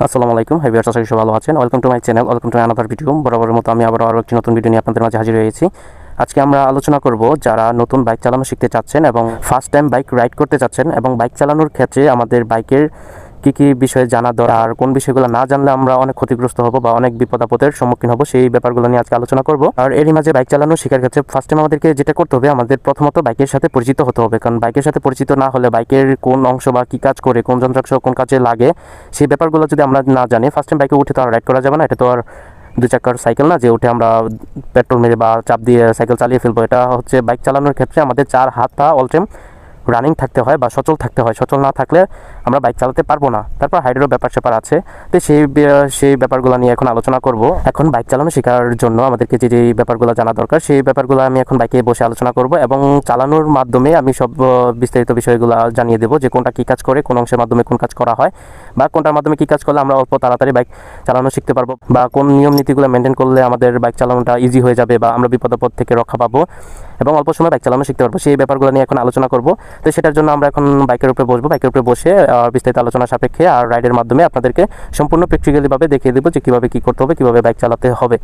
আসসালামু আলাইকুম, hi viewers, আশা করি সবাই ভালো আছেন। Welcome to my channel, welcome to another video. বরাবরের মতো আমি আরও একটি নতুন ভিডিও নিয়ে আপনাদের মাঝে হাজির হয়েছি। আজকে আমরা আলোচনা করব যারা নতুন বাইক চালানো শিখতে চাচ্ছেন এবং ফার্স্ট টাইম বাইক রাইড করতে চাচ্ছেন, এবং বাইক চালানোর ক্ষেত্রে আমাদের বাইকের কী বিষয়ে জানা দরকার আর কোন বিষয়গুলো না জানলে আমরা অনেক ক্ষতিগ্রস্ত হব বা অনেক বিপদ আপদের সম্মুখীন হব, সেই ব্যাপারগুলো নিয়ে আজকে আলোচনা করব। আর এরই মাঝে বাইক চালানো শেখার ক্ষেত্রে ফার্স্ট টাইম আমাদেরকে যেটা করতে হবে, আমাদের প্রথমত বাইকের সাথে পরিচিত হতে হবে। কারণ বাইকের সাথে পরিচিত না হলে বাইকের কোন অংশ বা কী কাজ করে, কোন যন্ত্রাংশ কোন কাজে লাগে, সেই ব্যাপারগুলো যদি আমরা না জানি, ফার্স্ট টাইম বাইকে উঠে তো আর রাইড করা যাবে না। এটা তো আর দুই চাকার সাইকেল না যে উঠে আমরা পেট্রোল মেরে বা চাপ দিয়ে সাইকেল চালিয়ে ফেলবো। এটা হচ্ছে বাইক চালানোর ক্ষেত্রে আমাদের চার হাত পা অল টাইম রানিং থাকতে হয় বা সচল থাকতে হয়। সচল না থাকলে আমরা বাইক চালাতে পারবো না। তারপর হাইড্রো ব্যাপার আছে, তো সেই ব্যাপারগুলো নিয়ে এখন আলোচনা করব। এখন বাইক চালানো শেখার জন্য আমাদেরকে যে ব্যাপারগুলো জানা দরকার, সেই ব্যাপারগুলো আমি এখন বাইকে বসে আলোচনা করব, এবং চালানোর মাধ্যমে আমি সব বিস্তারিত বিষয়গুলো জানিয়ে দেবো যে কোনটা কী কাজ করে, কোন অংশের মাধ্যমে কোন কাজ করা হয়, বা কোনটার মাধ্যমে কী কাজ করলে আমরা অল্প তাড়াতাড়ি বাইক চালানো শিখতে পারবো, বা কোন নিয়ম নীতিগুলো মেনটেন করলে আমাদের বাইক চালানোটা ইজি হয়ে যাবে বা আমরা বিপদ আপদ থেকে রক্ষা পাবো এবং অল্প সময় বাইক চালানো শিখতে পারবো। সেই ব্যাপারগুলো নিয়ে এখন আলোচনা করব। তো সেটার জন্য আমরা এখন বাইকের উপরে বসবো, বাইকের উপরে বসে বিস্তারিত আলোচনা সাপেক্ষে আর রাইডের মাধ্যমে আপনাদেরকে সম্পূর্ণ প্র্যাকটিক্যালিভাবে দেখিয়ে দেবো যে কীভাবে কী করতে হবে, কীভাবে বাইক চালাতে হবে।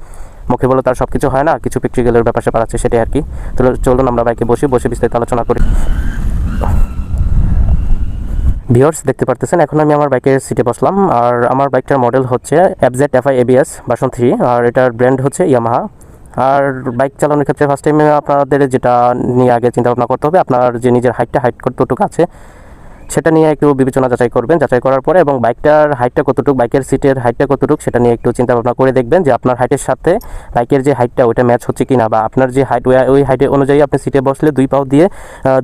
মুখে বলে তার সব কিছু হয় না, কিছু প্র্যাকটিক্যালের ব্যাপার স্যাপার আছে, সেটাই আর কি। তো চলুন আমরা বাইকে বসে বিস্তারিত আলোচনা করি। ভিউয়ার্স, দেখতে পারতেছেন এখন আমি আমার বাইকের সিটে বসলাম, আর আমার বাইকটার মডেল হচ্ছে FZ-FI ABS ভার্সন 3, আর এটার ব্র্যান্ড হচ্ছে ইয়ামাহা। আর বাইক চালানোর ক্ষেত্রে ফার্স্ট টাইমে আপনাদের যেটা নিয়ে আগে চিন্তা ভাবনা করতে হবে, আপনার যে নিজের হাইট কতটুকু আছে সেটা নিয়ে একটু বিবেচনা যাচাই করবেন। যাচাই করার পরে এবং বাইকটার হাইটটা কতটুকু, বাইকের সিটের হাইটটা কতটুকু, সেটা নিয়ে একটু চিন্তা ভাবনা করে দেখবেন যে আপনার হাইটের সাথে বাইকের যে হাইটটা ওইটা ম্যাচ হচ্ছে কিনা, বা আপনার যে হাইট ওই হাইটের অনুযায়ী আপনি সিটে বসলে দুই পাও দিয়ে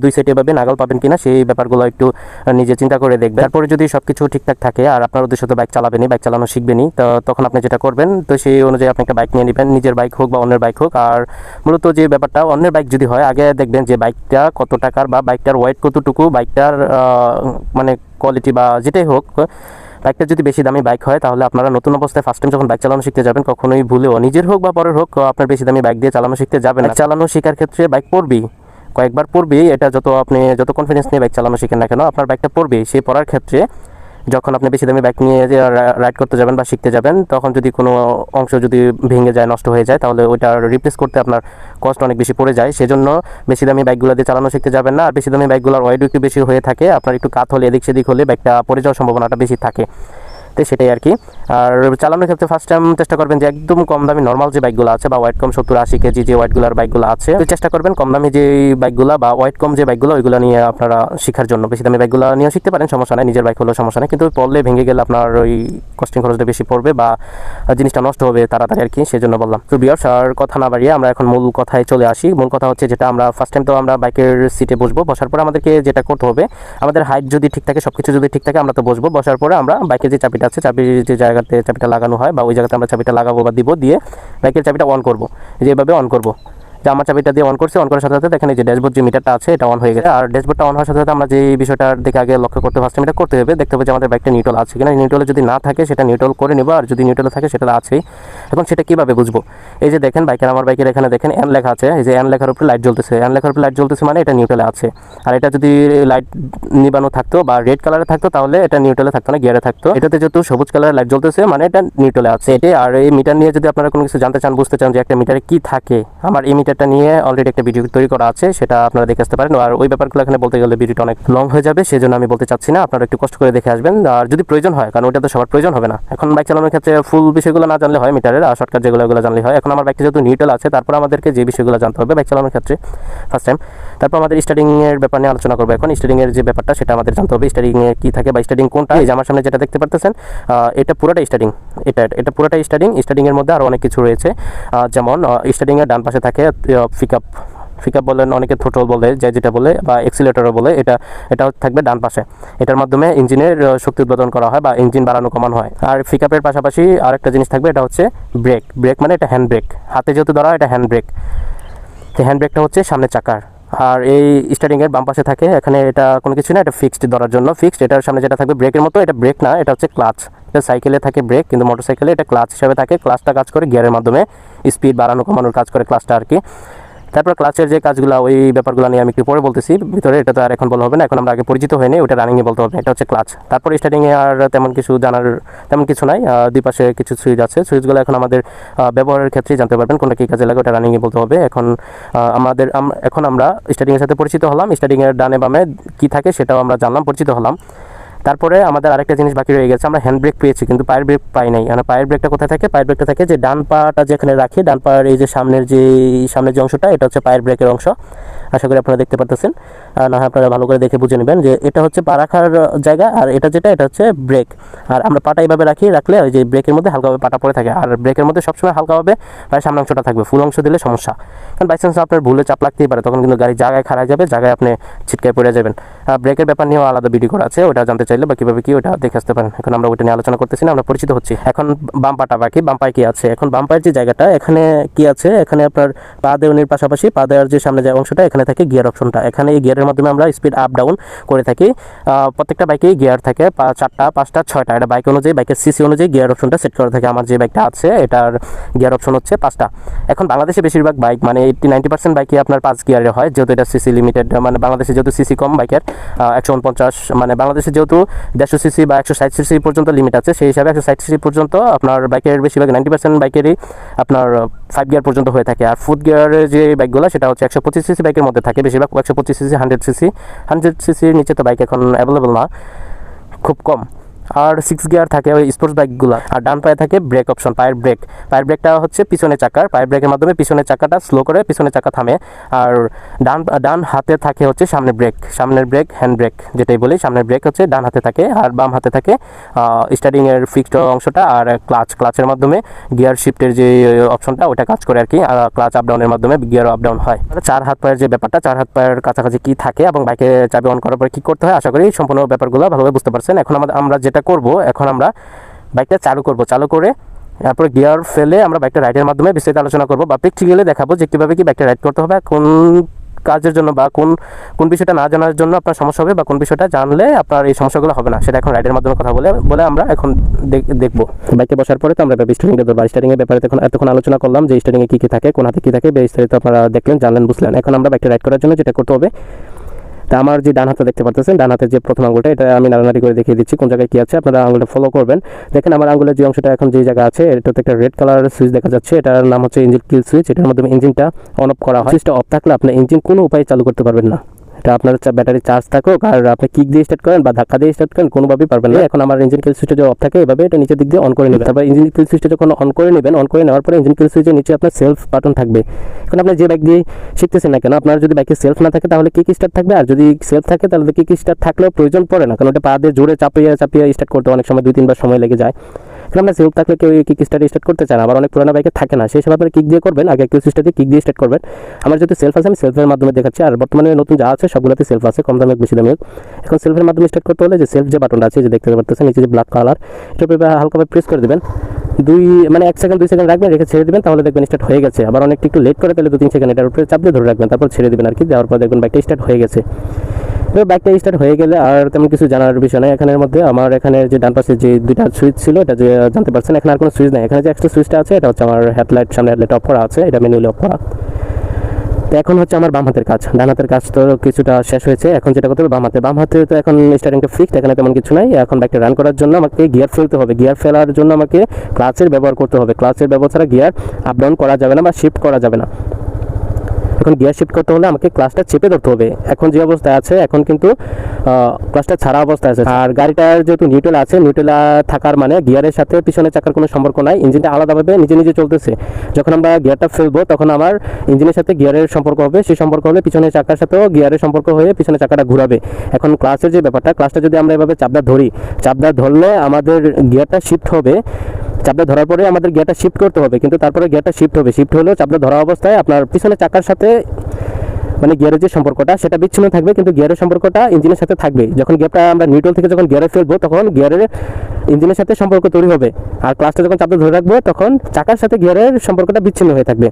দুই সাইডে ভাবে নাগাল পাবেন কিনা, সেই ব্যাপারগুলো একটু নিজে চিন্তা করে দেখবেন। তারপরে যদি সব কিছু ঠিকঠাক থাকে আর আপনার উদ্দেশ্য তো বাইক চালাবেনই, বাইক চালানো শিখবেনই, তো তখন আপনি যেটা করবেন, তো সেই অনুযায়ী আপনি একটা বাইক নিয়ে নেবেন, নিজের বাইক হোক বা অন্যের বাইক হোক। আর মূলত যে ব্যাপারটা, অন্যের বাইক যদি হয়, আগে দেখবেন যে বাইকটা কত টাকার বা বাইকটার ওয়েট কতটুকু, বাইকটার মানে কোয়ালিটি বা যেটাই হোক। বাইকটা যদি বেশি দামি বাইক হয়, তাহলে আপনারা নতুন অবস্থায় ফার্স্ট টাইম যখন বাইক চালানো শিখতে যাবেন, কখনোই ভুলেও নিজের হোক বা পরের হোক আপনার বেশি দামি বাইক দিয়ে চালানো শিখতে যাবেন না। চালানো শেখার ক্ষেত্রে বাইক পড়বেই, কয়েকবার পড়বেই। এটা আপনি যত কনফিডেন্স নিয়ে বাইক চালানো শিখেন না কেন, আপনার বাইকটা পড়বেই। সেই পড়ার ক্ষেত্রে যখন আপনি বেশি দামি বাইক নিয়ে যে রাইড করতে যাবেন বা শিখতে যাবেন, তখন যদি কোনো অংশ যদি ভেঙে যায়, নষ্ট হয়ে যায়, তাহলে ওইটা রিপ্লেস করতে আপনার কস্ট অনেক বেশি পড়ে যায়। সেজন্য বেশি দামি বাইকগুলো দিয়ে চালানো শিখতে যাবেন না। আর বেশি দামি বাইকগুলোর ওয়েট একটু বেশি হয়ে থাকে, আপনার একটু কাত হলে এদিক সেদিক হলে বাইকটা পড়ে যাওয়ার সম্ভাবনাটা বেশি থাকে। তো সেটাই আর কি। আর চালানোর ক্ষেত্রে ফার্স্ট টাইম চেষ্টা করবেন যে একদম কম দামি নর্মাল যে বাইকগুলো আছে বা ওয়েট কম 70-80 কেজি যে ওয়েটগুলোর বাইকগুলো আছে, তো চেষ্টা করবেন কম দামি যে বাইকগুলো বা ওয়েট কম যে বাইকগুলো, ওইগুলো নিয়ে আপনারা শেখার জন্য। বেশি দামি বাইকগুলো নিয়ে শিখতে পারেন, সমস্যা নেই, নিজের বাইক হলেও সমস্যা নেই, কিন্তু পড়লে ভেঙে গেলে আপনার ওই কস্টিং খরচটা বেশি পড়বে বা জিনিসটা নষ্ট হবে তাড়াতাড়ি আর কি, সেজন্য বললাম। তো ভিউয়ার্স, আর কথা না বাড়িয়ে আমরা এখন মূল কথায় চলে আসি। মূল কথা হচ্ছে যেটা, আমরা ফার্স্ট টাইম তো আমরা বাইকের সিটে বসবো, বসার পরে আমাদেরকে যেটা করতে হবে, আমাদের হাইট যদি ঠিক থাকে, সব কিছু যদি ঠিক থাকে, আমরা তো বসবো। বসার পরে আমরা বাইকের যে চাবিটা আছে, চাবির যে জায়গাতে চাবিটা লাগানো হয় বা ওই জায়গাতে আমরা চাবিটা লাগাবো বা দিব, দিয়ে বাইকের চাবিটা অন করবো। যেভাবে অন করবো, যে আমার চাবিটা দিয়ে অন করছি, অন করার সাথে সাথে দেখেন এই যে ড্যাশবোর্ড যে মিটারটা আছে এটা অন হয়ে গেছে। আর ড্যাশবোর্ডটা অন হওয়ার সাথে সাথে আমরা যে বিষয়টার দিকে আগে লক্ষ্য করতে ফার্স্ট টাইম এটা করতে হবে, দেখতে হবে যে আমাদের বাইকটা নিউট্রাল আছে কিনা। নিউট্রালে যদি না থাকে সেটা নিউট্রাল করে নেবো, আর যদি নিউট্রালে থাকে সেটা আছেই। এখন সেটা কীভাবে বুঝবো, এই যে দেখেন আমার বাইকের এখানে দেখেন এন লেখা আছে, এই যে এন লেখার উপরে লাইট জ্বলতেছে, এন লেখার উপরে লাইট জ্বলতেছে মানে এটা নিউট্রালে আছে। আর এটা যদি লাইট নিবানো থাকতো বা রেড কালারে থাকতো, তাহলে এটা নিউট্রালে থাকতো না, গিয়ারে থাকতো। এটাতে যেহেতু সবুজ কালারের লাইট জ্বলতেছে মানে এটা নিউট্রালে আছে এটাই। আর এই মিটার নিয়ে যদি আপনারা কোনো কিছু জানতে চান, বুঝতে চান যে একটা মিটারে কী থাকে, আমার এই মিটারটা নিয়ে অলরেডি একটা ভিডিও তৈরি করা আছে, সেটা আপনারা দেখে আসতে পারেন। আর ওই ব্যাপারগুলো এখানে বলতে গেলে ভিডিওটা অনেক লং হয়ে যাবে, সেজন্য আমি বলতে চাচ্ছি না, আপনারা একটু কষ্ট করে দেখে আসবেন। আর যদি প্রয়োজন হয়, কারণ ওইটা তো সবার প্রয়োজন হবে না, এখন বাইক চালানোর ক্ষেত্রে ফুল বিষয়গুলো না জানলে হয়, মিটারের আর শর্টকাট যেগুলো জানলে হয়। এখন আমার বাইকটা যেহেতু নিউট্রাল আছে, তারপর আমাদেরকে যে বিষয়গুলো জানতে হবে বাইক চালানোর ক্ষেত্রে ফার্স্ট টাইম, তারপর আমাদের স্টার্টিংয়ের ব্যাপার নিয়ে আলোচনা করবো। এখন স্টার্টিংয়ের যে ব্যাপারটা সেটা আমাদের জানতে হবে, স্টার্টিংয়ে কী থাকে বা স্টার্টিং কোনটা। এই যে আমার সামনে যেটা দেখতে পারতেছেন, এটা পুরোটাই স্টার্টিং, এটা পুরোটাই স্টার্টিংয়ের মধ্যে আরও অনেক কিছু রয়েছে। যেমন স্টার্টিংয়ের ডান পাশে থাকে পিকআপ বলেন, অনেকে থ্রোটল বলে, যেটা বলে, বা এক্সিলেটরও বলে, এটা থাকবে ডান পাশে। এটার মাধ্যমে ইঞ্জিনের শক্তি উৎপাদন করা হয় বা ইঞ্জিন বাড়ানো কমানো হয়। আর পিকআপের পাশাপাশি আরেকটা জিনিস থাকবে, এটা হচ্ছে ব্রেক মানে এটা হ্যান্ড ব্রেক, হাতে যেহেতু ধরা এটা হ্যান্ড ব্রেক। তো হ্যান্ড ব্রেকটা হচ্ছে সামনের চাকার। আর এই স্টার্টিংয়ের বাম পাশে থাকে, এখানে এটা কোনো কিছু না, এটা ফিক্সড ধরার জন্য ফিক্সড। এটার সামনে যেটা থাকবে ব্রেকের মতো, এটা ব্রেক না, এটা হচ্ছে ক্লাচ। সাইকেলে থাকে ব্রেক, কিন্তু মোটরসাইকেলে এটা ক্লাচ হিসাবে থাকে। ক্লাচটা কাজ করে গিয়ারের মাধ্যমে, স্পিড বাড়ানো কমানোর কাজ করে ক্লাচটা আর কি। তারপর ক্লাচের যে কাজগুলো ওই ব্যাপারগুলো নিয়ে আমি একটু পরে বলতেছি ভিতরে, এটা তো আর এখন বলা হবে না, এখন আমরা আগে পরিচিত হয়নি, ওটা রানিংয়ে বলতে হবে। এটা হচ্ছে ক্লাচ। তারপর স্টার্টিংয়ে আর তেমন কিছু নাই, দুই পাশে কিছু সুইচ আছে, সুইচগুলো এখন আমাদের ব্যবহারের ক্ষেত্রেই জানতে পারবেন কোনটা কী কাজে লাগে, ওটা রানিংয়ে বলতে হবে। এখন আমরা স্টার্টিংয়ের সাথে পরিচিত হলাম, স্টার্টিংয়ের ডানে বামে কী থাকে সেটাও আমরা জানলাম, পরিচিত হলাম। তারপরে আমাদের আরেকটা জিনিস বাকি রয়ে গেছে, আমরা হ্যান্ড ব্রেক পেয়েছি কিন্তু পায়ের ব্রেক পাই নাই। মানে পায়ের ব্রেকটা কোথায় থাকে? পায়ের ব্রেকটা থাকে যে ডান পাটা যেখানে রাখি, ডান পায়ের এই যে সামনের যে অংশটা, এটা হচ্ছে পায়ের ব্রেকের অংশ। আশা করি আপনারা দেখতে পারতেছেন, না হয় আপনারা ভালো করে দেখে বুঝে নেবেন যে এটা হচ্ছে পা রাখার জায়গা, আর এটা হচ্ছে ব্রেক। আর আমরা পাটা এইভাবে রাখলে ওই যে ব্রেকের মধ্যে হালকাভাবে পাটা পড়ে থাকে, আর ব্রেকের মধ্যে সবসময় হালকাভাবে পায়ের সামনের অংশটা থাকবে, ফুল অংশ দিলে সমস্যা। কারণ বাই চান্স আপনার ভুলে চাপ লাগতেই পারে, তখন কিন্তু গাড়ি জায়গায় খারাপ যাবে, জায়গায় আপনি ছিটকায় পড়ে যাবেন। ব্রেকের ব্যাপার নিয়েও আলাদা ভিডিও করা আছে, ওটা জানতে চাইলে বা কীভাবে কি ওটা দেখে আসতে পারেন। এখন আমরা ওটা নিয়ে আলোচনা করতেছি না, আমরা পরিচিত হচ্ছি। এখন বাম পাটা বাকি, বাম পায়ে কি আছে? এখন বাম পায়ের যে জায়গাটা, এখানে কি আছে? এখানে আপনার পা দেওয়ার পাশাপাশি পা দেওয়ার যে সামনে যে অংশটা, এখানে থাকে গিয়ার অপশনটা। এখানে এই গিয়ারের মাধ্যমে আমরা স্পিড আপ ডাউন করে থাকি। প্রত্যেকটা বাইকেই গিয়ার থাকে 4টা, 5টা, 6টা, এটা বাইক অনুযায়ী, বাইকের সিসি অনুযায়ী গিয়ার অপশনটা সেট করা থাকে। আমার যে বাইকটা আছে এটার গিয়ার অপশন হচ্ছে 5টা। এখন বাংলাদেশে বেশিরভাগ বাইক মানে 80-90% বাইকই আপনার 5 গিয়ারে হয়, যেহেতু এটা সিসি লিমিটেড, মানে বাংলাদেশে যেহেতু সিসি কম বাইকের, 149, মানে বাংলাদেশে যেহেতু 150 সিসি বা 160 সিসি পর্যন্ত লিমিট আছে, সেই হিসাবে 160 সিসি পর্যন্ত আপনার বাইকের বেশিরভাগ 90% বাইকেরই আপনার 5 গিয়ার পর্যন্ত হয়ে থাকে। আর 4 গিয়ারের যে বাইকগুলো সেটা হচ্ছে 125 সিসি বাইকের মধ্যে থাকে বেশিরভাগ, 125 সিসি, 100 সিসির নিচে তো বাইক এখন অ্যাভেলেবল না, খুব কম। আর 6 গিয়ার থাকে ওই স্পোর্টস বাইকগুলো। আর ডান পায়ে থাকে ব্রেক অপশন, পায়ের ব্রেকটা হচ্ছে পিছনের চাকার, পায়ের ব্রেকের মাধ্যমে পিছনের চাকাটা স্লো করে পিছনের চাকা থামে। আর ডান হাতে থাকে হচ্ছে সামনের ব্রেক হ্যান্ড ব্রেক যেটাই বলি, সামনের ব্রেক হচ্ছে ডান হাতে থাকে, আর বাম হাতে থাকে স্টার্টিংয়ের ফিক্সড অংশটা, আর ক্লাচের মাধ্যমে গিয়ার শিফটের যে অপশনটা ওটা কাজ করে আর কি, আর ক্লাচ আপ ডাউনের মাধ্যমে গিয়ার আপ ডাউন হয়। 4 হাত পায়ের যে ব্যাপারটা, 4 হাত পায়ের কাছাকাছি কি থাকে এবং বাইকে চাবি অন করার পরে কী করতে হয়, আশা করি সম্পূর্ণ ব্যাপারগুলো ভালোভাবে বুঝতে পারছেন। এখন আমরা যেটা করব, এখন আমরা বাইকটা চালু করে তারপরে গিয়ার ফেলে আমরা বাইকটা রাইডের মাধ্যমে বিস্তারিত আলোচনা করব বা প্র্যাকটিক্যালি দেখাবো যে কীভাবে কি বাইকটা রাইড করতে হবে, কোন কাজের জন্য বা কোন বিষয়টা না জানার জন্য আপনার সমস্যা হবে, বা কোন বিষয়টা জানলে আপনার এই সমস্যাগুলো হবে না, সেটা এখন রাইডের মাধ্যমে কথা বলে আমরা এখন দেখবো। বাইকে বসার পরে তো আমরা স্টার্টিংয়ের ব্যাপারে এতক্ষণ আলোচনা করলাম যে স্টার্টিংয়ে কী থাকে, কোন হাতে কী থাকে, বিস্তারিত আপনারা দেখলেন, জানলেন, বুঝলেন। এখন আমরা বাইকটা রাইড করার জন্য যেটা করতে হবে, তা আমার যে ডান হাতে দেখতে পাচ্ছেন, ডান হাতের যে প্রথম আঙুলটা, এটা আমি নাড়ানাড়ি করে দেখিয়ে দিচ্ছি কোন জায়গায় কী আছে, আপনারা আঙুলটা ফলো করবেন। দেখেন আমার আঙুলের যে অংশটা এখন যে জায়গা আছে, এটাতে একটা রেড কালার সুইচ দেখা যাচ্ছে, এটার নাম হচ্ছে ইঞ্জিন কিল সুইচ। এটার মাধ্যমে ইঞ্জিনটা অন অফ করা হয়। সুইচটা অফ থাকলে আপনি ইঞ্জিন কোনো উপায়ে চালু করতে পারবেন না। এটা আপনার ব্যাটারি চার্জ থাকুক আর আপনি কিক দিয়ে স্টার্ট করেন বা ধাক্কা দিয়ে স্টার্ট করেন, কোনোভাবেই পারবেন না। এখন আমার ইঞ্জিন কিল সুইচটা যদি অফ থাকে, এভাবে এটা নিচের দিক দিয়ে অন করে নেবেন। তারপর ইঞ্জিন কিল সুইচটা যখন অন করে নেবেন, অন করে নেওয়ার পরে ইঞ্জিন কিল সুইচের নিচে আপনার সেলফ বাটন থাকবে। এখন আপনি যে বাইক দিয়ে শিখতেছেন না কেন, আপনার যদি বাইকে সেলফ না থাকে তাহলে কিক স্টার্ট থাকবে, আর যদি সেলফ থাকে তাহলে কিক স্টার্ট থাকলেও প্রয়োজন পড়ে না, কারণ ওটা পা দিয়ে জোরে চাপিয়ে স্টার্ট করতে অনেক সময় 2-3 বার সময় লেগে যায়। এখন আপনার সেলফ থাকলে কেউ কিক স্টার্ট করতে চান, আবার অনেক পুরোনো বাইকে থাকে না, সেই হিসাবে আপনার কিক দিয়ে করবেন। আগে কিল সুইচটা দিয়ে কিক দিয়ে স্টার্ট করবেন। আমার যেহেতু সেলফ আছে, আমি সেলফের মাধ্যমে দেখাচ্ছি, আর বর্তমানে নতুন যা আছে সবগুলোতে সেলফ আছে, কম দামে বেশি দামে। এখন সেলফের মাধ্যমে স্টার্ট করতে হলে যে সেলফ যে বাটনটা আছে, যে দেখতে পাচ্ছেন নিচে যে ব্ল্যাক কালার, এটার উপরে হালকাভাবে প্রেস করে দেবেন। 1 সেকেন্ড 2 সেকেন্ড রাখবেন, রেখে ছেড়ে দেবেন, তাহলে দেখবেন স্টার্ট হয়ে গেছে। আবার অনেকটা একটু লেট করে পেলে 2-3 সেকেন্ড এটার উপরে চাপ দিয়ে ধরে রাখবেন, তারপর ছেড়ে দেবেন আর কি। দেওয়ার পর দেখবেন বাইকটা স্টার্ট হয়ে গেছে। এবার বাইকটা স্টার্ট হয়ে গেলে আর তেমন কিছু জানার বিষয় নেই। এখানের মধ্যে আমার এখানে যে ডান পাশে যে 2টা সুইচ ছিল, এটা যে জানতে পারছেন, এখানে আর কোনো সুইচ নেই। এখানে যে এক্সট্রা সুইচটা আছে, এটা হচ্ছে আমার সামনে হেডলাইট অফ করা আছে, এটা ম্যানুয়ালি অফ করা। তো এখন হচ্ছে আমার বাম হাতের কাজ, ডান হাতের কাজ তো কিছুটা শেষ হয়েছে। এখন যেটা করতে হবে বাম হাতে তো এখন স্টার্টিংটা ফিক্সড, এখানে তেমন কিছু নাই। এখন বাইকটা রান করার জন্য আমাকে গিয়ার ফেলতে হবে। গিয়ার ফেলার জন্য আমাকে ক্লাচের ব্যবহার করতে হবে। ক্লাচের ব্যবহার ছাড়া গিয়ার আপ ডাউন করা যাবে না বা শিফট করা যাবে না। এখন গিয়ার শিফট করতে হলে আমাকে ক্লাচটা চেপে ধরতে হবে। এখন যে অবস্থায় আছে, এখন কিন্তু ক্লাচটা ছাড়া অবস্থায় আছে। আর গাড়িটার যেহেতু নিউট্রাল আছে, নিউট্রাল থাকার মানে গিয়ারের সাথে পিছনের চাকার কোনো সম্পর্ক নাই, ইঞ্জিনটা আলাদাভাবে নিজে চলতেছে। যখন আমরা গিয়ারটা ফেলবো, তখন আমার ইঞ্জিনের সাথে গিয়ারের সম্পর্ক হবে, সেই সম্পর্ক হলে পিছনের চাকার সাথেও গিয়ারের সম্পর্ক হয়ে পিছনের চাকাটা ঘুরাবে। এখন ক্লাচের যে ব্যাপারটা, ক্লাচটা যদি আমরা এভাবে চাপদা ধরলে আমাদের গিয়ারটা শিফট হবে। চাপটা ধরার পরে আমাদের গিয়ারটা শিফট করতে হবে, কিন্তু তারপরে গিয়ারটা শিফট হলেও চাপটা ধরা অবস্থায় আপনার পিছনের চাকার সাথে মানে গিয়ারের যে সম্পর্কটা সেটা বিচ্ছিন্ন থাকবে, কিন্তু গিয়ারের সম্পর্কটা ইঞ্জিনের সাথে থাকবে। যখন গিয়ারটা আমরা নিউট্রাল থেকে যখন গিয়ারে ফেলবো, তখন গিয়ারের ইঞ্জিনের সাথে সম্পর্ক তৈরি হবে, আর ক্লাসটা যখন চাপতে ধরে রাখবো তখন চাকার সাথে গিয়ারের সম্পর্কটা বিচ্ছিন্ন হয়ে থাকবে।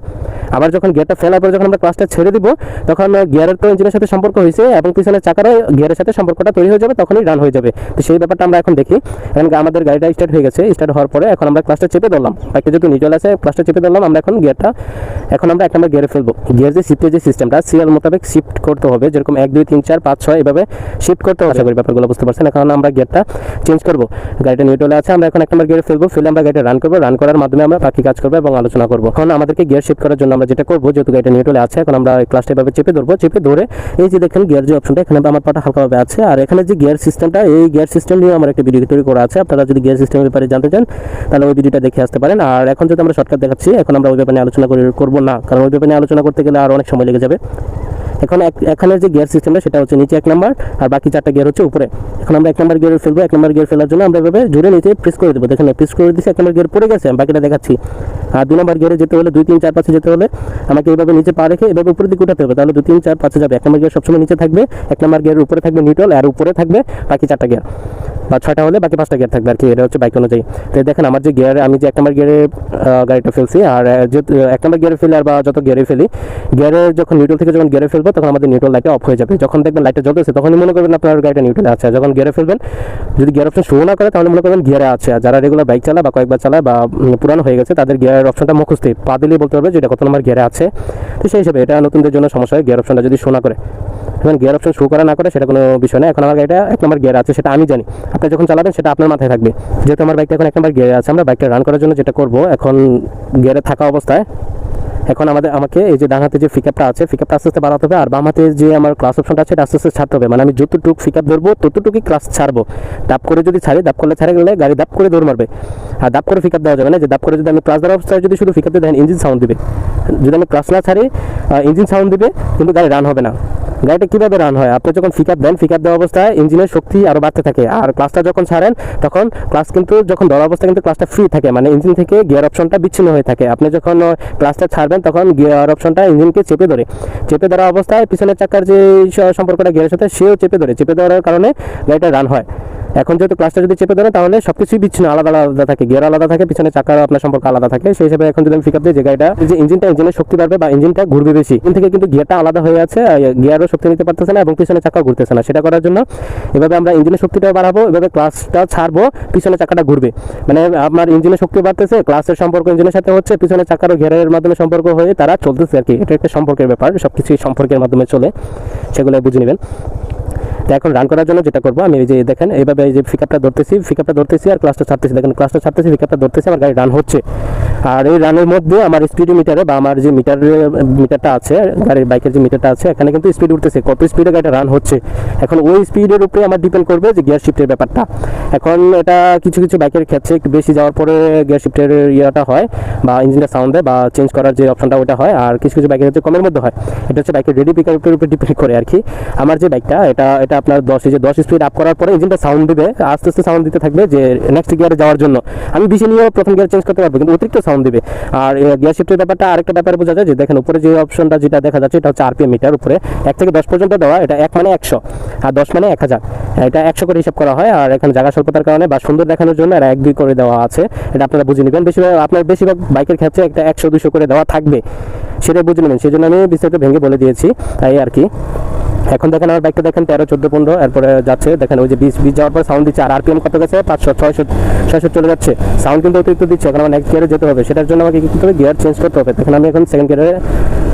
আবার যখন গিয়ারটা ফেলার পরে যখন আমরা ক্লাসটা ছেড়ে দিব তখন গিয়ারের তো ইঞ্জিনের সাথে সম্পর্ক হয়েছে এবং পিছনের চাকারও গিয়ারের সাথে সম্পর্কটা তৈরি হয়ে যাবে, তখনই রান হয়ে যাবে। তো সেই ব্যাপারটা আমরা এখন দেখি। এখন আমাদের গাড়িটা স্টার্ট হয়ে গেছে, স্টার্ট হওয়ার পরে এখন আমরা ক্লাসটা চেপে ধরলাম, বাইকটা যেহেতু নিউট্রাল আছে ক্লাসটা চেপে ধরলাম আমরা এখন আমরা 1 নম্বর গিয়ারে ফেলবো। গিয়ার যে শিফটের যে সিস্টেমটা সিরিয়াল মোতাবেক শিফট করতে হবে, যেরকম 1 2 3 4 5 6 এভাবে শিফট করতে হবে। আশা করি ব্যাপারগুলো বুঝতে পারছেন। এখন আমরা গিয়ারটা চেঞ্জ করবো, গাড়িটা নিউট্রালে আছে, আমরা এখন 1 নম্বর গিয়ারে ফেলবো, ফেলে আমরা গাড়িটা রান করবো, রান করার মাধ্যমে আমরা বাকি কাজ করবো এবং আলোচনা করবো। এখন আমাদেরকে গিয়ার শিফট করার জন্য আমরা যেটা করবো, যেহেতু গাড়িটা নিউট্রালে আছে এখন আমরা ক্লাসটা এভাবে চেপে ধরবো, চেপে ধরে এই যে দেখেন গিয়ার যে অপশনটা এখানে আমার পাটা হালকাভাবে আছে, আর এখানে যে গিয়ার সিস্টেমটা এই গিয়ার সিস্টেম নিয়ে আমার একটা ভিডিও তৈরি করা আছে, আপনারা যদি গিয়ার সিস্টেমের ব্যাপারে জানতে চান তাহলে ওই ভিডিওটা দেখে আসতে পারেন। আর এখন যদি আমরা শর্টকাট দেখাচ্ছি, এখন আমরা ওই ব্যাপারে আলোচনা করবো না, কারণ ওই ব্যাপারে আলোচনা করতে গেলে আর অনেক সময় লেগে যাবে। এখন এখানে যে গিয়ার সিস্টেমটা সেটা হচ্ছে নিচে 1 নম্বর আর বাকি 4টা গিয়ার হচ্ছে উপরে। এখন আমরা 1 নম্বর গিয়ারে ফেলবো, 1 নম্বর গিয়ার ফেলার জন্য আমরা এভাবে জোরে নিচে প্রেস করে দেবো। দেখেন প্রেস করে দিচ্ছি, 1 নম্বর গিয়ার পড়ে গেছে, আমি বাকিটা দেখাচ্ছি। আর 2 নম্বর গিয়ারে যেতে হলে 2 3 4 5 যেতে হলে আমাকে এইভাবে নিচে পা রেখে এভাবে উপরের দিকে উঠাতে হবে, তাহলে 2 3 4 5 যাবে। 1 নম্বর গিয়ার সবসময় নিচে থাকবে, 1 নম্বর গিয়ারের উপরে থাকবে নিউট্রাল, আর উপরে থাকবে বাকি 4টা গিয়ার, বা 6টা হলে বাকি 5টা গিয়ার থাকবে আর কি, এটা হচ্ছে বাইক অনুযায়ী। তো দেখেন আমার যে গিয়ার, আমি যে 1 নম্বর গিয়ারে গাড়িটা ফেলছি, আর যে 1 নম্বর গিয়ারে ফেলি আর বা যত গিয়ারে ফেলি, গিয়ারে যখন নিউট্রাল থেকে যখন গিয়ারে ফেলবো তখন আমাদের নিউট্রাল লাইটটা অফ হয়ে যাবে। যখন দেখবেন লাইটটা জ্বলতেছে তখনই মনে করবেন আপনার গাড়িটা নিউট্রালে আছে। যখন গিয়ারে ফেলবেন যদি গিয়ার অপশন শো না করে তাহলে মনে করবেন গিয়ারে আছে। আর যারা রেগুলার বাইক চালায় বা কয়েকবার চালায় বা পুরানো হয়ে গেছে তাদের গিয়ার অপশনটা মুখস্থ পা দিলেই বলতে পারবে যে এটা কত নম্বর গিয়ারে আছে। তো সেই হিসেবে এটা নতুনদের জন্য সমস্যা হয় গিয়ার অপশনটা যদি শো না করে। এখন গিয়ার অপশন শো করা না করে সেটা কোনো বিষয় না। এখন আমার গাড়িটা 1 নম্বর গিয়ার আছে সেটা আমি জানি, আপনি যখন চালাবেন সেটা আপনার মাথায় থাকবে। যেহেতু আমার বাইকটা এখন 1 নম্বর গিয়ারে আছে, আমরা বাইকটা রান করার জন্য যেটা করবো, এখন গিয়ারে থাকা অবস্থায় এখন আমাকে এই যে ডান হাতে যে পিকআপটা আছে পিকআপটা আস্তে আস্তে বাড়াতে হবে, আর বাম হাতে যে আমার ক্লাস অপশনটা আছে এটা আস্তে আস্তে ছাড়তে হবে। মানে আমি যতটুকু পিকআপ ধরবো ততটুকুই ক্লাস ছাড়বো। দাপ করে যদি ছাড়ি, দাপ করলে ছাড়ে গেলে গাড়ি দাপ করে দৌড় মারবে। আর দাপ করে পিকআপ দেওয়া যাবে না, যে দাপ করে যদি আমি ক্লাস ধরা অবস্থায় যদি শুধু পিকআপ দিয়ে দেখেন ইঞ্জিন সাউন্ড দিবে, যদি আমি ক্লাস না ছাড়ি ইঞ্জিন সাউন্ড দিবে কিন্তু গাড়ি রান হবে না। গাড়িটা কীভাবে রান হয়, আপনি যখন পিকআপ দেন পিকআপ দেওয়া অবস্থায় ইঞ্জিনের শক্তি আরও বাড়তে থাকে, আর ক্লাসটা যখন ছাড়েন তখন ক্লাস কিন্তু যখন ধরা অবস্থায় কিন্তু ক্লাসটা ফ্রি থাকে, মানে ইঞ্জিন থেকে গিয়ার অপশনটা বিচ্ছিন্ন হয়ে থাকে। আপনি যখন ক্লাসটা ছাড়বেন তখন গিয়ার অপশনটা ইঞ্জিনকে চেপে ধরা অবস্থায় পিছনের চাকার যে সম্পর্কটা গিয়ারের সাথে সেও চেপে ধরার কারণে গাড়িটা রান হয়। এখন যেহেতু ক্লাসটা যদি চেপে ধরে তাহলে সব কিছুই বিচ্ছিন্ন আলাদা আলাদা থাকে, গিয়ার আলাদা থাকে, পিছনে চাকার আপনার সম্পর্ক আলাদা থাকে। সেই হিসেবে এখন যদি আমি পিকআপ দিই যে গাড়িটা যে ইঞ্জিনের শক্তি বাড়বে বা ইঞ্জিনটা ঘুরবে বেশি, ইঞ্জিন থেকে কিন্তু গিয়ারটা আলাদা হয়ে আছে, গিয়ারও শক্তি নিতে পারতেছে না এবং পিছনে চাকাও ঘুরতেছে না। সেটা করার জন্য এভাবে আমরা ইঞ্জিনের শক্তিটাও বাড়াবো, এভাবে ক্লাসটা ছাড়বো, পিছনে চাকাটা ঘুরবে, মানে আপনার ইঞ্জিনের শক্তি বাড়তেছে, ক্লাসের সম্পর্ক ইঞ্জিনের সাথে হচ্ছে, পিছনে চাকারও গিয়ারের মাধ্যমে সম্পর্ক হয়ে তারা চলতেছে আর কি। এটা একটা সম্পর্কের ব্যাপার, সব কিছুই সম্পর্কের মাধ্যমে চলে, সেগুলো বুঝে নেবেন। তো এখন রান করার জন্য যেটা করবো, আমি এই যে দেখেন এইভাবে এই যে পিকআপটা ধরতেছি আর ক্লাসটা ছাড়তেছি, দেখেন ক্লাসটা ছাড়তেছি পিকআপটা ধরতেছি, আমার গাড়ি রান হচ্ছে। আর এই রানের মধ্যে আমার স্পিডোমিটারে বা আমার যে মিটারটা আছে গাড়ির বাইকের যে মিটারটা আছে এখানে কিন্তু স্পিড উঠতেছে, কত স্পিডে গাড়িটা রান হচ্ছে। এখন ওই স্পিডের উপরে আমার ডিপেন্ড করবে যে গিয়ার শিফটের ব্যাপারটা। এখন এটা কিছু বাইকের ক্ষেত্রে একটু বেশি যাওয়ার পরে গিয়ার শিফটের ইয়েটা হয় বা ইঞ্জিনটা সাউন্ড দেয় বা চেঞ্জ করার যে অপশনটা ওটা হয়, আর কিছু বাইকের ক্ষেত্রে কমের মধ্যে হয়। এটা হচ্ছে বাইকের রেডি পিকআপের উপরে ডিপেন্ড করে আর কি। আমার যে বাইকটা এটা আপনার 10 স্পিড আপ করার পরে ইঞ্জিনটা সাউন্ড দিবে, আস্তে আস্তে সাউন্ড দিতে থাকবে যে নেক্সট গিয়ারে যাওয়ার জন্য। আমি বেশি নিয়েও প্রথম গিয়ার চেঞ্জ করতে পারবো, কিন্তু অতিরিক্ত সাউন্ড দিবে। আর গিয়ার শিফটের ব্যাপারটা আরেকটা ব্যাপারে বোঝা যায় যে দেখেন উপরে যে অপশনটা যেটা দেখা যাচ্ছে এটা হচ্ছে আরপিএম মিটার, উপরে 1 থেকে 10 পর্যন্ত দেওয়া, এটা 1 মানে 100 আর 10 মানে 1000, এটা 100 করে হিসাব করা হয়। আর এখানে জায়গা স্বল্পতার কারণে বা সুন্দর দেখানোর জন্য এটা 1 2 করে দেওয়া আছে, এটা আপনারা বুঝে নেবেন। বেশিরভাগ বাইকের ক্ষেত্রে একটা 100 200 করে দেওয়া থাকবে, সেটা বুঝে নেবেন, সেই জন্য আমি বিস্তারিত ভেঙে বলে দিয়েছি, তাই আর কি। এখন দেখেন আমার বাইকটা দেখেন 13 14 15 এরপরে যাচ্ছে, দেখেন ওই যে 20 যাওয়ার পর সাউন্ড দিচ্ছে, আর আরপিএম কত গেছে 500 600 চলে যাচ্ছে, সাউন্ড কিন্তু অতিরিক্ত দিচ্ছে। এখন আমার নেক্সট গিয়ারে যেতে হবে, সেটার জন্য আমাকে কি করতে হবে, গিয়ার চেঞ্জ করতে হবে। দেখেন আমি এখন সেকেন্ড গিয়ারে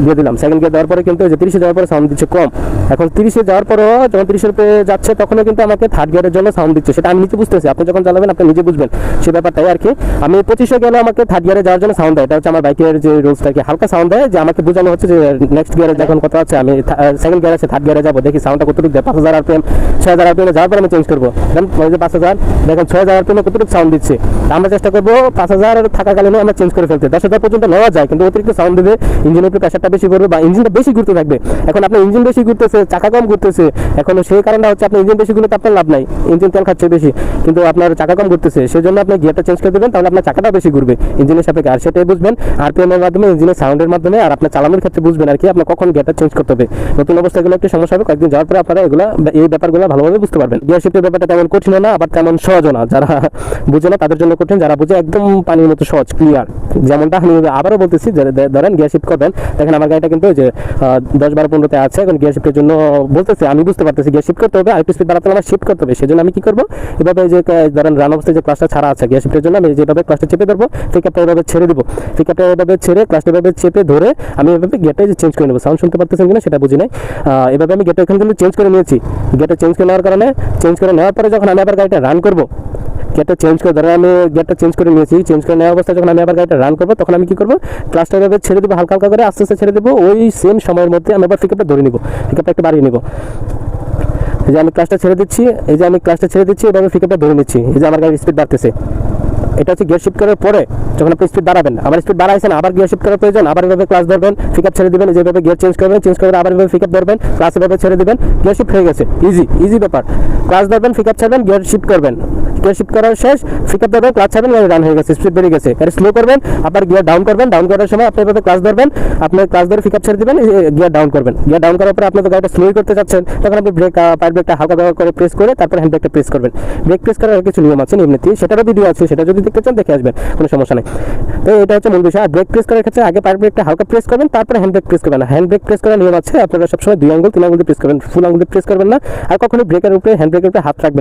দিয়ে দিলাম, সেকেন্ড গিয়ার দেওয়ার পরে কিন্তু যে 30 যাওয়ার পরে সাউন্ড দিচ্ছে কম। এখন 30 যাওয়ার পরেও যখন 30 উপরে যাচ্ছে তখনও কিন্তু আমাকে থার্ড গিয়ারের জন্য সাউন্ড দিচ্ছে, সেটা আমি নিজে বুঝতেছি, আপনি যখন চালাবেন আপনি নিজে বুঝবেন সেই ব্যাপারটাই আর কি। আমি 25 গেলে আমাকে থার্ড গিয়ারে যাওয়ার জন্য সাউন্ড দেয়, এটা হচ্ছে আমার বাইকের যে রুলসটা কি, হালকা সাউন্ড দেয় যে আমাকে বোঝানো হচ্ছে যে নেক্সট গিয়ারে যখন কত আছে, আমি সেকেন্ড গিয়ারে আছে থার্ড গিয়ারে যাবো, দেখি সাউন্ডটা কতটুকু দেয়। 5000 আরপিএম 6000 আরপিএম যাওয়ার পরে আমি চেঞ্জ করবো, দেন 5000 দেখেন 6000 আরপিএম কতটুকু সাউন্ড দিচ্ছে। আমরা চেষ্টা করবো 5000 থাকাকালীন আমরা চেঞ্জ করে ফেলতে, 10,000 পর্যন্ত নেওয়া যায়, কিন্তু অতিরিক্ত সাউন্ড দিবে, ইঞ্জিনের উপরে প্রেশারটা বেশি করবে বা ইঞ্জিনটা বেশি ঘুরতে থাকবে। এখন আপনার ইঞ্জিন বেশি ঘুরতেছে, চাকা কম ঘুরতেছে, এখন সেই কারণটা হচ্ছে আপনার ইঞ্জিন বেশি ঘুরলে আপনার লাভ নাই, ইঞ্জিন তেল খাচ্ছে বেশি, কিন্তু আপনার চাকা কম ঘুরতেছে, সেই জন্য আপনি গিয়ারটা চেঞ্জ করে দেবেন, তাহলে আপনার চাকাটা বেশি ঘুরবে ইঞ্জিনের সাপেক্ষে। আর সেটাই বুঝবেন আরপিএম এর মাধ্যমে, ইঞ্জিনের সাউন্ডের মাধ্যমে, আর আপনার চালানোর ক্ষেত্রে বুঝবেন আর কি আপনার কখন গিয়ারটা চেঞ্জ করতে হবে। নতুন অবস্থায় এগুলো একটু সমস্যা হবে, কয়েকদিন যাওয়ার পরে আপনারা এগুলো এই ব্যাপারগুলো ভালোভাবে বুঝতে পারবেন। গিয়ার শিফটের ব্যাপারটা তেমন কঠিন না, আবার তেমন সহজও না। যারা বুঝে না তাদের জন্য কঠিন, যারা বুঝে একদম পানির মতো সহজ, ক্লিয়ার। যেমনটা আমি আবারও বলতেছি, ধরেন গিয়ার শিফট করবেন, দেখেন আমার গাড়িটা কিন্তু যে 10, 12, 15-তে আছে, এখন গিয়ার শিফটের জন্য বলতেছে, আমি বুঝতে পারতেছি গিয়ার শিফট করতে হবে, আরেকটু স্পিড বাড়াতে আমার শিফট করতে হবে। সেজন্য আমি কি করবো, এভাবে যে ধরেন রান অবস্থায় যে ক্লাসটা ছাড়া আছে গিয়ার শিফটের জন্য, আমি যেভাবে ক্লাসটা চেপে ধরবো, পিকআপটা এভাবে ছেড়ে দিব, পিকআপটা এভাবে ছেড়ে ক্লাসটা এভাবে চেপে ধরে আমি এভাবে গিয়ারটা চেঞ্জ করে নেবো। সাউন্ড শুনতে পারতেছেন কিনা সেটা বুঝি নাই। এভাবে আমি গিয়ারটা এখানে কিন্তু চেঞ্জ করে নিয়েছি। গিয়ারটা চেঞ্জ করে নেওয়ার কারণে, চেঞ্জ করে নেওয়ার পরে যখন আমি আবার গাড়িটা রান করবো, গিয়ারটা চেঞ্জ করে ধরেন আমি গিয়ারটা চেঞ্জ করে নিয়েছি, চেঞ্জ করে নেওয়ার অবস্থায় যখন আমি আবার গাড়িটা রান করবো, তখন আমি কি করবো, ক্লাসটা এভাবে ছেড়ে দেবো, হালকা হালকা করে আস্তে আস্তে ছেড়ে দেবো। ওই সেম সময়ের মধ্যে আমি আবার পিকআপটা ধরে নিব, পিকআপটা একটু বাড়িয়ে নিব। এই যে আমি ক্লাসটা ছেড়ে দিচ্ছি, এই যে আমি ক্লাসটা ছেড়ে দিচ্ছি, এভাবে পিকআপটা ধরে নিচ্ছি। এই যে আমার গাড়ির স্পিড বাড়তেছে। এটা হচ্ছে গিয়ার শিফট করার পরে যখন আপনি স্পিড বাড়াবেন, আবার স্পিড বাড়াইছেন, আবার গিয়ার শিফট করার প্রয়োজন, আবার এভাবে ক্লাস ধরবেন, পিকআপ ছেড়ে দিবেন, যেভাবে গিয়ার চেঞ্জ করবেন, চেঞ্জ করে আবার এভাবে পিকআপ ধরবেন, ক্লাস এভাবে ছেড়ে দিবেন, গিয়ার শিফট হয়ে গেছে। ইজি ব্যাপার। ক্লাস ধরবেন, পিকআপ ছাড়বেন, গিয়ার শিফট করবেন, গিয়ার শিফট করার শেষ, পিকআপ ধরবেন, ক্লাস ছাড়বেন, গাড়ি রান হয়ে গেছে, স্পিড বেড়ে গেছে। এটা স্লো করবেন, আবার গিয়ার ডাউন করবেন, ডাউন করার সময় আপনি এভাবে ক্লাস ধরবেন, আপনি ক্লাস ধরে পিকআপ ছেড়ে দিবেন, গিয়ার ডাউন করবেন। গিয়ার ডাউন করার পরে আপনি তো গাড়িটা স্লোই করতে চাচ্ছেন, তখন আপনি ব্রেক, পায়ের ব্রেকটা হালকা করে প্রেস করে তারপর হ্যান্ড ব্রেকটা প্রেস করবেন। ব্রেক প্রেস করার কিছু নিয়ম আছে এমনিতেই, সেটারও ভিডিও আছে, সেটা যদি দেখতে চান দেখে আসবেন, কোনো সমস্যা নেই। তো এটা হচ্ছে মূল বিষয়। আর ব্রেক প্রেস করার ক্ষেত্রে আগে পায়ের ব্রেকটা হালকা প্রেস করবেন, তারপরে হ্যান্ড ব্রেক প্রেস করবেন। হ্যান্ড ব্রেক প্রেস করার নিয়ম আছে, আপনারা সবসময় 2 আঙ্গুল 3 আঙ্গুল দিয়ে প্রেস করবেন, ফুল আঙ্গুল দিয়ে প্রেস করবেন না। আর কখনো ব্রেকের উপরে, হ্যান্ড ব্রেকের উপরে হাত রাখবেন।